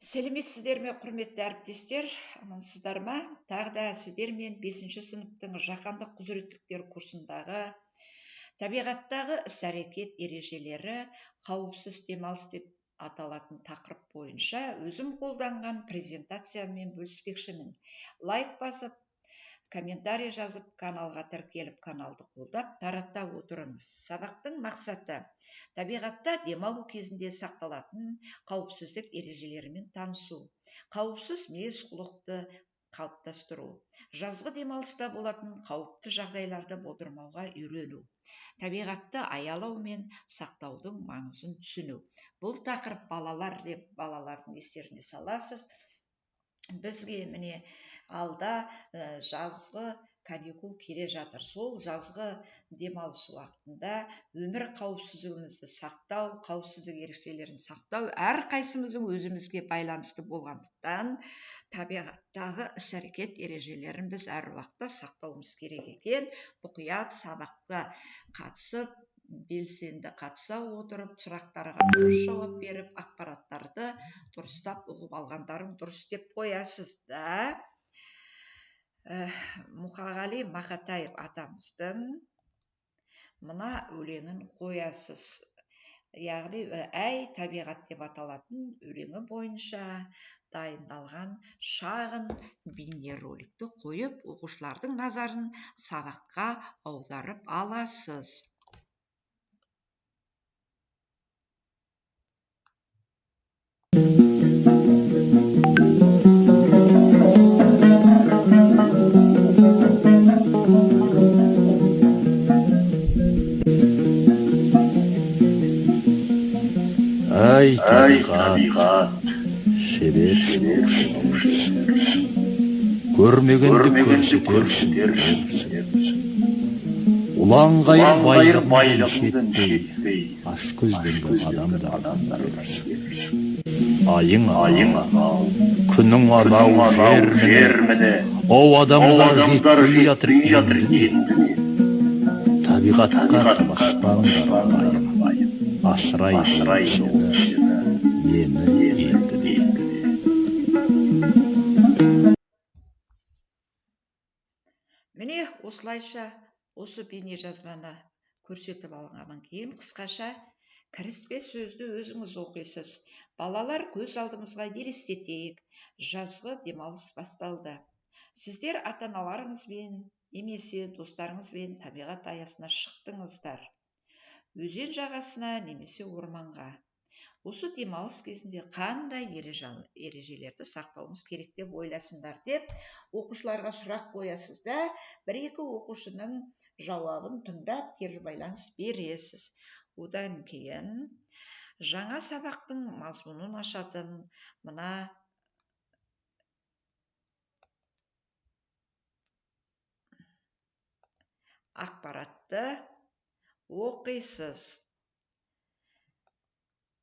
Сәлеметсіздер ме, құрметті әріптестер, амансыздар ма? Тағы да сіздермен 5 сыныптың жаһандық құзыреттіліктер курсындағы табиғаттағы іс-әрекет ережелері қауіпсіз демалыс деп аталатын тақырып бойынша өзім қолданған презентациямен бөліспекшімін. Лайк басып, комментарий жазып, каналға тіркеліп, каналды қолдап, тарата отырыңыз. Сабақтың мақсаты табиғатта демалу кезінде сақталатын қауіпсіздік ережелерімен танысу, қауіпсіз мінез-құлықты қалыптастыру, жазғы демалыста болатын қауіпті жағдайларды болдырмауға үйрену, табиғатты аялау мен сақтаудың маңызын түсіну. Бұл тақырып балалардың естеріне саласыз. Бізге міне алда жазғы каникул келе жатыр. Сол жазғы демалыс уақытында өмір қауіпсіздігімізді сақтау, қауіпсіздік ережелерін сақтау әрқайсымыздың өзімізге байланысты болғандықтан табиғаттағы іс-әрекет ережелерін біз әр уақытта сақтауымыз керек екен. Мұқият сабаққа қатысып, белсенді қатыса отырып, сұрақтарға дұрыс жауап беріп, ақпараттарды дұрыстап ұғып алғандарың дұрыс деп қоясыз да. Мұқағали Мақатаев атамыздың мына өлеңін қоясыз. Яғни әй табиғат деп аталатын өлеңі бойынша дайындалған шағын бейнероликті қойып, оқушылардың назарын сабаққа аударып аласыз. Әй табиғат, себепсің, көрмегенді көрсетерсің, ұланғайыр байлығыңды шетпей, аш көзбен адамдардан көрсің. Айың анау, күнің анау жер міне, о адамдар жетпей жатыр кендіне. Табиғатқа баспаңдар асырайды мені енді. Міне осылайша осы бейне жазбаны көрсетіп алғаннан кейін қысқаша кіріспе сөзді өзіңіз оқисыз. Балалар, көз алдымызға елестетейік. Жазғы демалыс басталды. Сіздер ата-аналарыңызбен немесе достарыңызбен табиғат аясына шықтыңыздар. Өзен жағасына немесе орманға. Осы демалыс кезінде қандай ережелерді сақтауымыз керек деп ойласыңдар деп оқушыларға сұрақ қоясыз да, бір-екі оқушының жауабын тыңдап, кері байланыс бересіз. Одан кейін жаңа сабақтың мазмұнын ашатын мына ақпаратты оқисыз.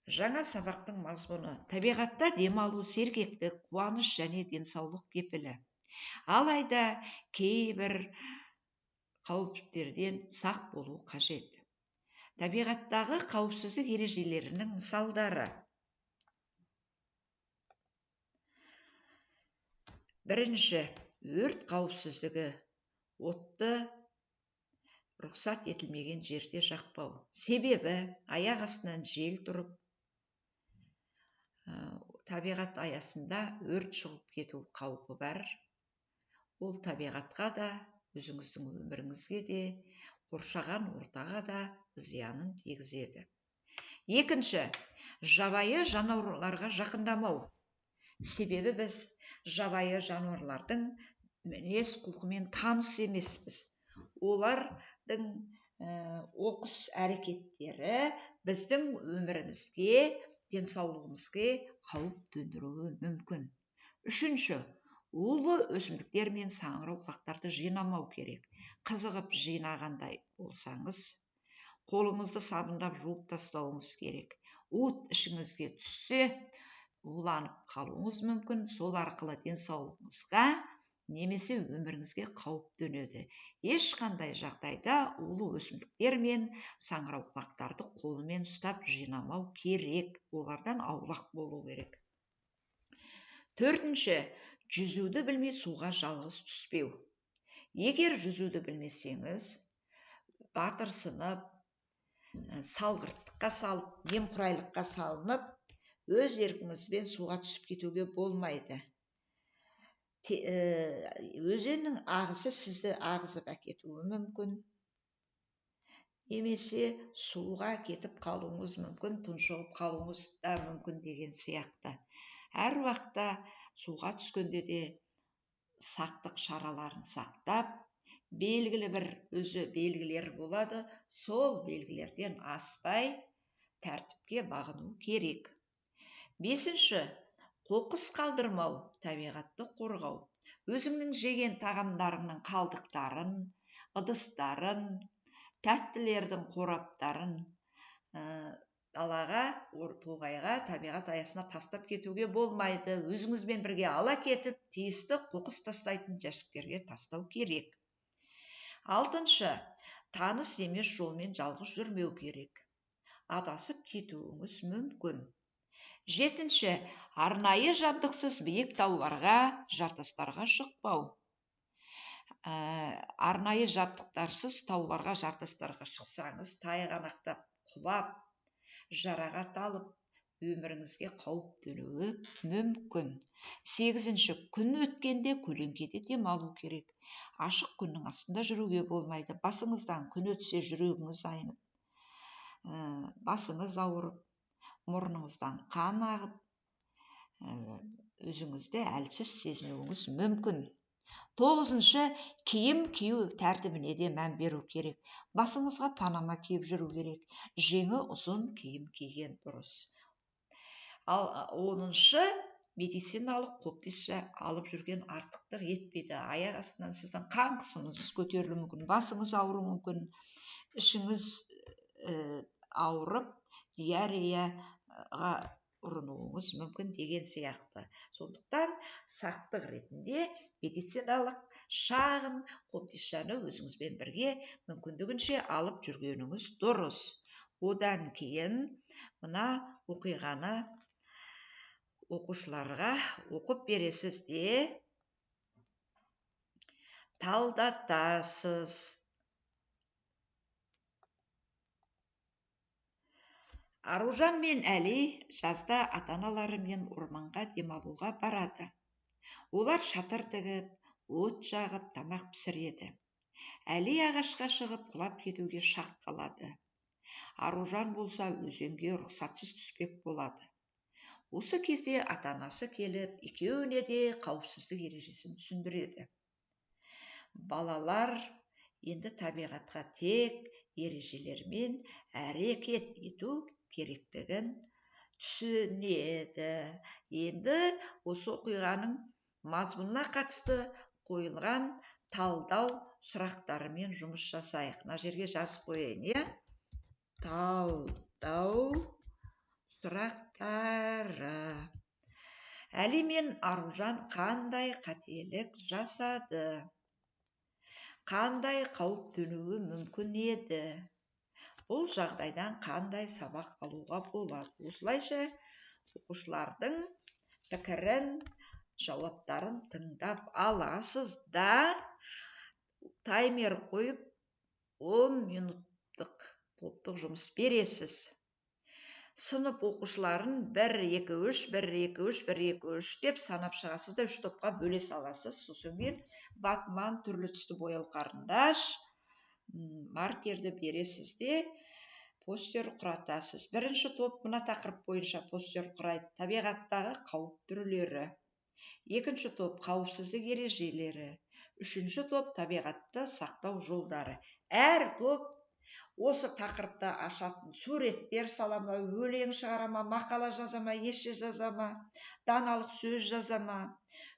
Жаңа сабақтың мазмұны: табиғатта демалу сергектік, қуаныш және денсаулық кепілі. Алайда кейбір қауіптерден сақ болу қажет. Табиғаттағы қауіпсіздік ережелерінің мысалдары: бірінші, өрт қауіпсіздігі. Отты рұқсат етілмеген жерде жақпау. Себебі аяқ астынан жел тұрып, табиғат аясында өрт шығып кету қаупі бар. Ол табиғатқа да, өзіңіздің өміріңізге де, қоршаған ортаға да зиянын тигізеді. Екінші, жабайы жануарларға жақындамау. Себебі біз жабайы жануарлардың мінез құлқымен таныс емеспіз. Олардың оқыс әрекеттері біздің өмірімізге, денсаулығымызға қауіп төндіруі мүмкін. Үшінші, улы өсімдіктер мен саңырауқұлақтарды жинамау керек. Қызығып жинағандай болсаңыз, қолыңызды сабындап жуып тастауыңыз керек. От ішіңізге түссе, уланып қалуыңыз мүмкін. Сол арқылы денсаулығыңызға немесе өміріңізге қауіп төнеді. Ешқандай жағдайда улы өсімдіктер мен саңырауқұлақтарды қолымен ұстап жинамау керек. Олардан аулақ болу керек. Төртінші, жүзуді білмей суға жалғыз түспеу. Егер жүзуді білмесеңіз, батырсынып, салғырттыққа салып, немқұрайлыққа салынып, өз еркіңізбен суға түсіп кетуге болмайды. Өзеннің ағысы сізді ағызып әкетуі мүмкін. Немесе суға кетіп қалуыңыз мүмкін, тұншығып қалуыңыз да мүмкін деген сияқты. Әр уақытта суға түскенде де сақтық шараларын сақтап, белгілі бір өзі белгілер болады, сол белгілерден аспай тәртіпке бағыну керек. Бесінші, қоқыс қалдырмау, табиғатты қорғау. Өзіңнің жеген тағамдарыңның қалдықтарын, ыдыстарын, тәттілердің қораптарын далаға, тоғайға, табиғат аясына тастап кетуге болмайды. Өзіңізбен бірге ала кетіп, тиісті қоқыс тастайтын жәшіктерге тастау керек. Алтыншы, таныс емес жолмен жалғыз жүрмеу керек. Адасып кетуіңіз мүмкін. Жетінші, арнайы жабдықсыз биік тауларға, жартастарға шықпау. Арнайы жабдықтарсыз тауларға, жартастарға шықсаңыз, тайғанақтап, құлап, жарақат алып, өміріңізге қауіп төнуі мүмкін. Сегізінші, күн өткенде көлеңкеде демалу керек. Ашық күннің астында жүруге болмайды. Басыңыздан күн өтсе жүрегіңіз айнып, басыңыз ауырып, мұрныңыздан қан ағып, өзіңізді әлсіз сезінуіңіз мүмкін. Тоғызыншы, киім кию тәртібіне де мән беру керек. Басыңызға панама киіп жүру керек. Жеңі ұзын киім киген дұрыс. Ал 10-шы, медициналық қобдиша алып жүрген артықтық етпейді. Аяқ астынан сіздің қан қысымыңыз көтерілуі мүмкін, басыңыз ауыру мүмкін, ішіңіз ауырып, диареяға ұрынуыңыз мүмкін деген сияқты. Сондықтан сақтық ретінде медициналық шағын қобдишаны өзіңізбен бірге мүмкіндігінше алып жүргеніңіз дұрыс. Одан кейін мына оқиғаны оқушыларға оқып бересіз де талдатасыз. Аружан мен Әли жазда ата-аналарымен орманға демалуға барады. Олар шатыр тігіп, от жағып, тамақ пісіреді. Әли ағашқа шығып құлап кетуге шақ қалады. Аружан болса өзенге рұқсатсыз түспек болады. Осы кезде ата-анасы келіп, екеуіне де қауіпсіздік ережесін түсіндіреді. Балалар енді табиғатқа тек ережелермен әрекет ету керектігін түсінеді. Енді осы оқиғаның мазмұнына қатысты қойылған талдау сұрақтарымен жұмыс жасайық. Мына жерге жазып қояйын, талдау сұрақтары. Әли мен Аружан қандай қателік жасады? Қандай қауіп төнуі мүмкін еді? Бұл жағдайдан қандай сабақ алуға болады? Осылайша оқушылардың пікірін, жауаптарын тыңдап аласыз да таймер қойып 10 минуттық топтық жұмыс бересіз. Сынып оқушыларын 1-2-3, 1-2-3, 1-2-3 деп санап шығасыз да 3 топқа бөле саласыз. Сосын кейін ватман, түрлі түсті бояу қарындаш, маркерді бересіз де постер құратасыз. Бірінші топ мына тақырып бойынша постер құрайды: табиғаттағы қауіп түрлері. Екінші топ қауіпсіздік ережелері. Үшінші топ табиғатты сақтау жолдары. Әр топ осы тақырыпта ашатын суреттер салама, өлең шығарама, мақала жазама, есе жазама, даналық сөз жазама,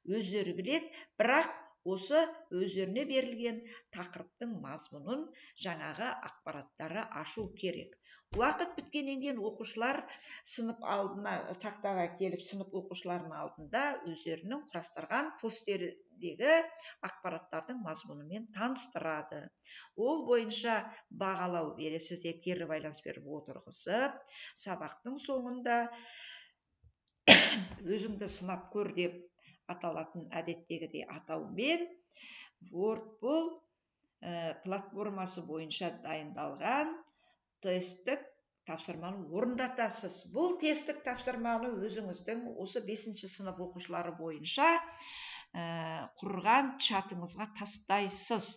өздері біледі, бірақ осы өздеріне берілген тақырыптың мазмұнын, жаңағы ақпараттары ашу керек. Уақыт біткеннен кейін оқушылар сынып алдына, тақтаға келіп, сынып оқушыларының алдында өздерінің құрастырған постердегі ақпараттардың мазмұнымен таныстырады. Ол бойынша бағалау бересіз де кері байланыс беріп отырғызып, сабақтың соңында өзіңді сынап көр деп аталатын әдеттегідей атаумен WordPol платформасы бойынша дайындалған тесттік тапсырманы орындатасыз. Бұл тесттік тапсырманы өзіңіздің осы 5-ші сынып оқушылары бойынша құрған чатыңызға тастайсыз.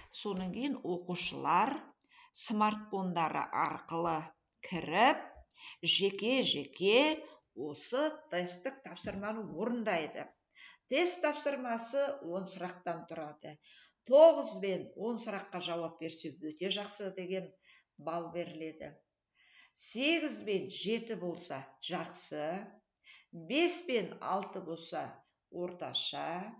Содан кейін оқушылар смартфондары арқылы кіріп, жеке-жеке осы тесттік тапсырманы орындайды. Тест тапсырмасы 10 сұрақтан тұрады. 9 бен 10 сұраққа жауап берсе өте жақсы деген балл беріледі. 8 бен 7 болса жақсы, 5 бен 6 болса орташа,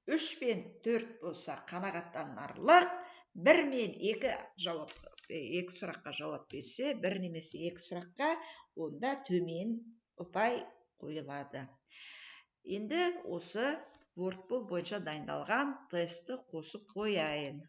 3 бен 4 болса қанағаттанарлық, 1 мен 2 сұраққа жауап берсе, 1 немесе 2 сұраққа онда төмен ұпай қойылады. Енді осы WordPol бойынша дайындалған тестті қосып қояйын.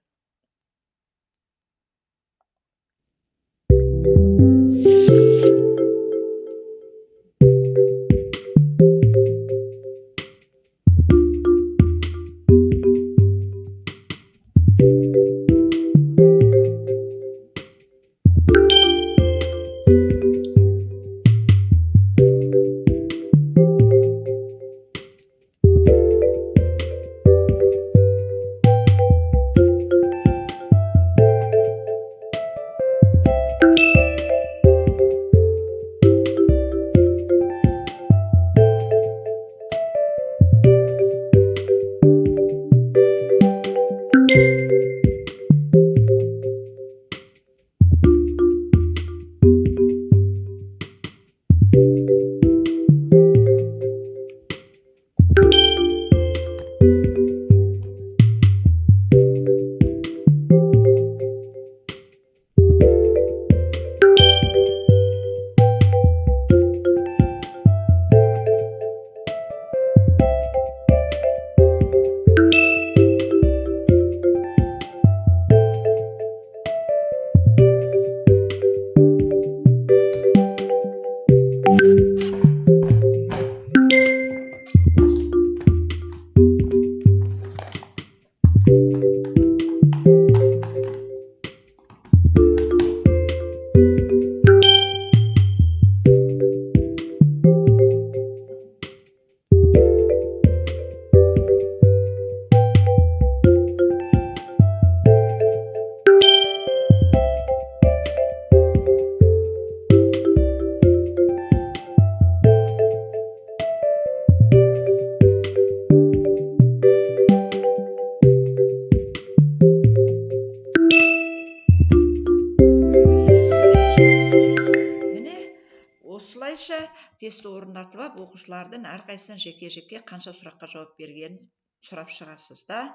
Осылайша тестті орындатып алып, оқушылардың әрқайсынан жеке-жеке қанша сұраққа жауап бергенін сұрап шығасыздар.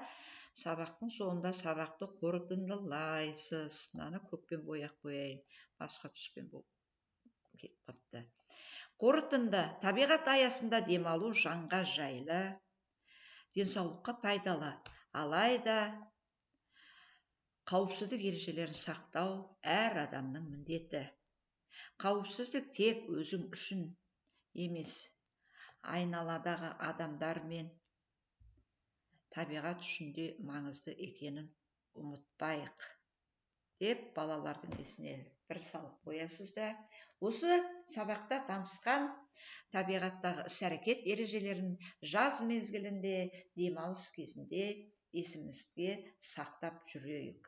Сабақтың соңында сабақты қорытындылайсыз. Мынаны көкпен бояп қояйын, басқа түспен болып кетіп қапты. Қорытынды: табиғат аясында демалу жанға жайлы, денсаулыққа пайдалы, алайда қауіпсіздік ережелерін сақтау әр адамның міндеті. Қауіпсіздік тек өзің үшін емес, айналадағы адамдар мен табиғат үшін де маңызды екенін ұмытпайық деп балалардың есіне бір салып қоясыздар. Осы сабақта танысқан табиғаттағы іс-әрекет ережелерін жаз мезгілінде, демалыс кезінде есімізге сақтап жүрейік.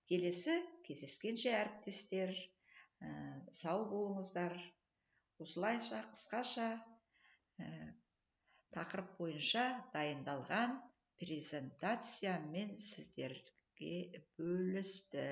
Келесі кездескенше әріптестер, сау болыңыздар. Осылайша қысқаша тақырып бойынша дайындалған презентациямен сіздерге бөлісті.